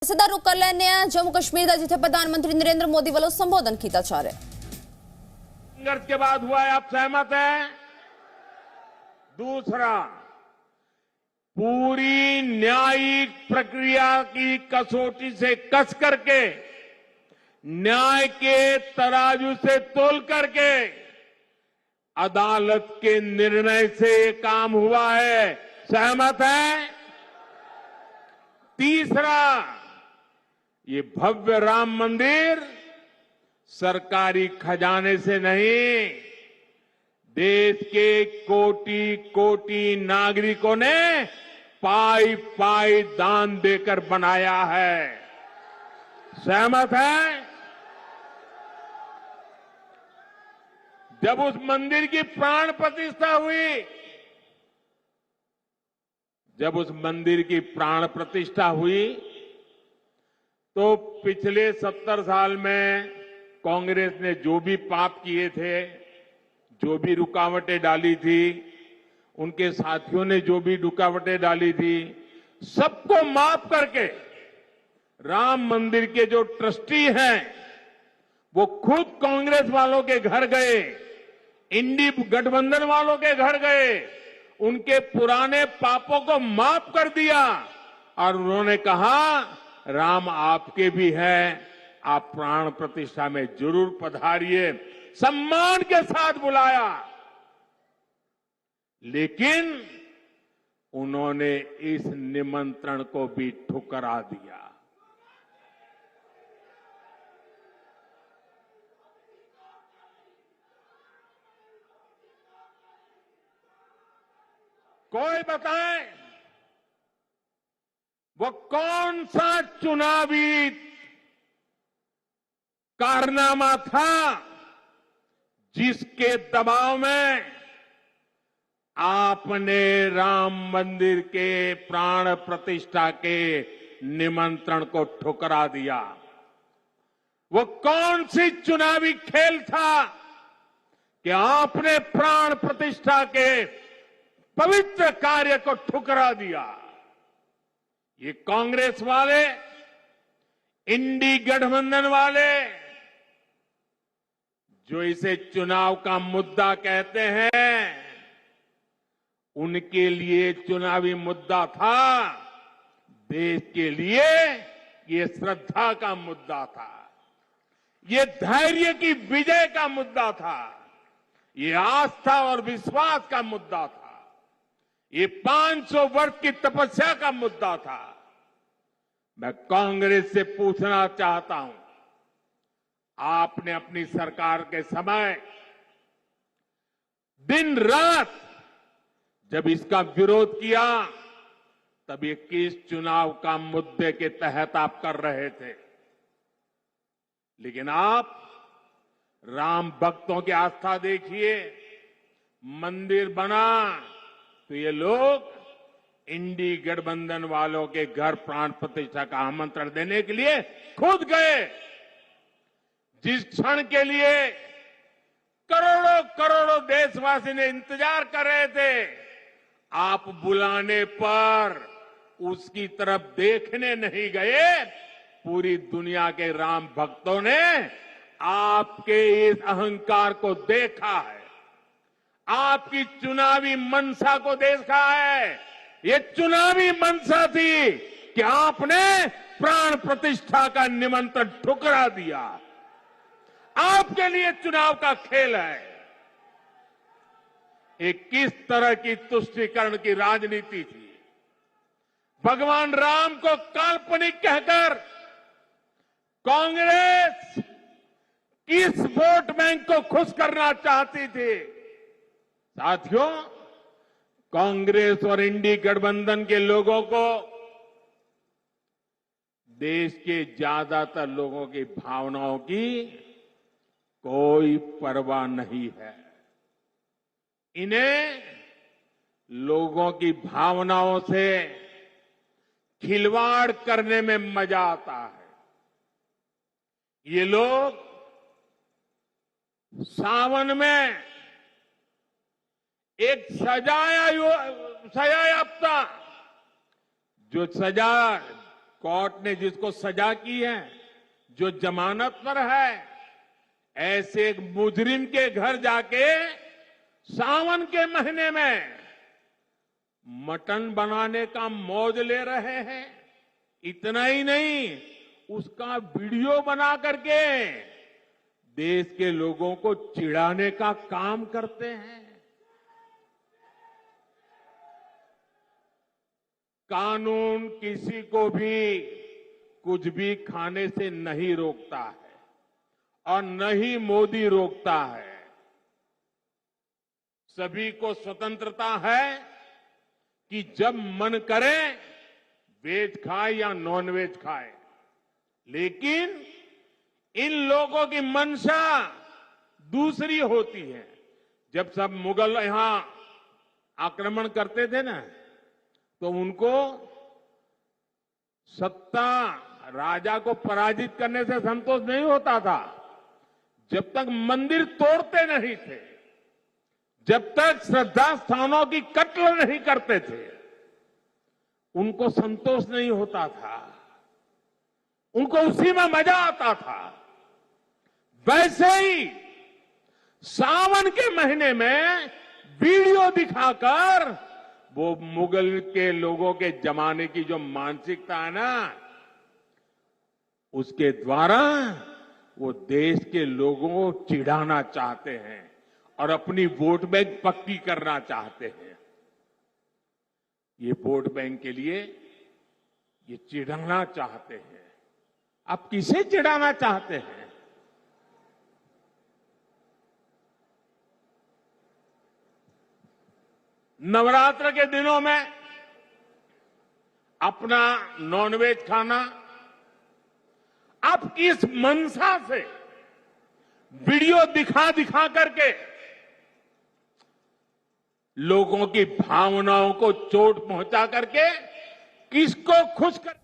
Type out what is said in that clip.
ਸਿੱਧਾ ਰੁਕ ਕਰ ਲੈਂਦੇ ਆ जम्मू कश्मीर ਦਾ ਜਿੱਥੇ ਪ੍ਰਧਾਨ ਮੰਤਰੀ नरेंद्र मोदी ਵੱਲੋਂ संबोधन किया जा रहा है। संघर्ष के बाद हुआ है, आप सहमत हैं? दूसरा, पूरी न्यायिक प्रक्रिया की कसौटी से कस करके, न्याय के तराजू से तोल करके, अदालत के निर्णय से काम हुआ है। सहमत हैं? तीसरा, ये भव्य राम मंदिर सरकारी खजाने से नहीं, देश के कोटि कोटि नागरिकों ने पाई पाई दान देकर बनाया है। सहमत है? जब उस मंदिर की प्राण प्रतिष्ठा हुई, जब उस मंदिर की प्राण प्रतिष्ठा हुई, तो पिछले 70 साल में कांग्रेस ने जो भी पाप किए थे, जो भी रुकावटें डाली थी, उनके साथियों ने जो भी रुकावटें डाली थी, सबको माफ करके राम मंदिर के जो ट्रस्टी हैं, वो खुद कांग्रेस वालों के घर गए, इंडी गठबंधन वालों के घर गए, उनके पुराने पापों को माफ कर दिया और उन्होंने कहा राम आपके भी हैं, आप प्राण प्रतिष्ठा में जरूर पधारिए। सम्मान के साथ बुलाया, लेकिन उन्होंने इस निमंत्रण को भी ठुकरा दिया। कोई बताए वो कौन सा चुनावी कारनामा था जिसके दबाव में आपने राम मंदिर के प्राण प्रतिष्ठा के निमंत्रण को ठुकरा दिया? वो कौन सी चुनावी खेल था कि आपने प्राण प्रतिष्ठा के पवित्र कार्य को ठुकरा दिया? ये कांग्रेस वाले, इंडी गठबंधन वाले, जो इसे चुनाव का मुद्दा कहते हैं, उनके लिए चुनावी मुद्दा था, देश के लिए ये श्रद्धा का मुद्दा था, ये धैर्य की विजय का मुद्दा था, ये आस्था और विश्वास का मुद्दा था, ये 500 वर्ष की तपस्या का मुद्दा था। मैं कांग्रेस से पूछना चाहता हूं, आपने अपनी सरकार के समय दिन रात जब इसका विरोध किया, तब ये किस चुनाव का मुद्दे के तहत आप कर रहे थे? लेकिन आप राम भक्तों की आस्था देखिए, मंदिर बना तो ये लोग इंडी गठबंधन वालों के घर प्राण प्रतिष्ठा का आमंत्रण देने के लिए खुद गए। जिस क्षण के लिए करोड़ों करोड़ों देशवासी ने इंतजार कर रहे थे, आप बुलाने पर उसकी तरफ देखने नहीं गए। पूरी दुनिया के राम भक्तों ने आपके इस अहंकार को देखा है, आपकी चुनावी मनसा को देखा है। ये चुनावी मनसा थी कि आपने प्राण प्रतिष्ठा का निमंत्रण ठुकरा दिया। आपके लिए चुनाव का खेल है। एक किस तरह की तुष्टीकरण की राजनीति थी। भगवान राम को काल्पनिक कहकर कांग्रेस किस वोट बैंक को खुश करना चाहती थी? साथियों, कांग्रेस और इंडी गठबंधन के लोगों को देश के ज्यादातर लोगों की भावनाओं की कोई परवाह नहीं है। इन्हें लोगों की भावनाओं से खिलवाड़ करने में मजा आता है। ये लोग सावन में एक सजायाफ्ता जो सजा कोर्ट ने जिसको सजा की है, जो जमानत पर है, ऐसे एक मुजरिम के घर जाके सावन के महीने में मटन बनाने का मौज ले रहे हैं। इतना ही नहीं, उसका वीडियो बना करके देश के लोगों को चिढ़ाने का काम करते हैं। कानून किसी को भी कुछ भी खाने से नहीं रोकता है और न ही मोदी रोकता है। सभी को स्वतंत्रता है कि जब मन करे वेज खाए या नॉन वेज खाए, लेकिन इन लोगों की मंशा दूसरी होती है। जब सब मुगल यहां आक्रमण करते थे ना, तो उनको सत्ता राजा को पराजित करने से संतोष नहीं होता था। जब तक मंदिर तोड़ते नहीं थे, जब तक श्रद्धा स्थानों की कत्ल नहीं करते थे, उनको संतोष नहीं होता था। उनको उसी में मजा आता था। वैसे ही सावन के महीने में वीडियो दिखाकर वो मुगल के लोगों के जमाने की जो मानसिकता है ना, उसके द्वारा वो देश के लोगों को चिढ़ाना चाहते हैं और अपनी वोट बैंक पक्की करना चाहते हैं। ये वोट बैंक के लिए ये चिढ़ाना चाहते हैं। आप किसे चिढ़ाना चाहते हैं? नवरात्र के दिनों में अपना नॉनवेज खाना आप किस मनसा से वीडियो दिखा दिखा करके लोगों की भावनाओं को चोट पहुंचा करके किसको खुश कर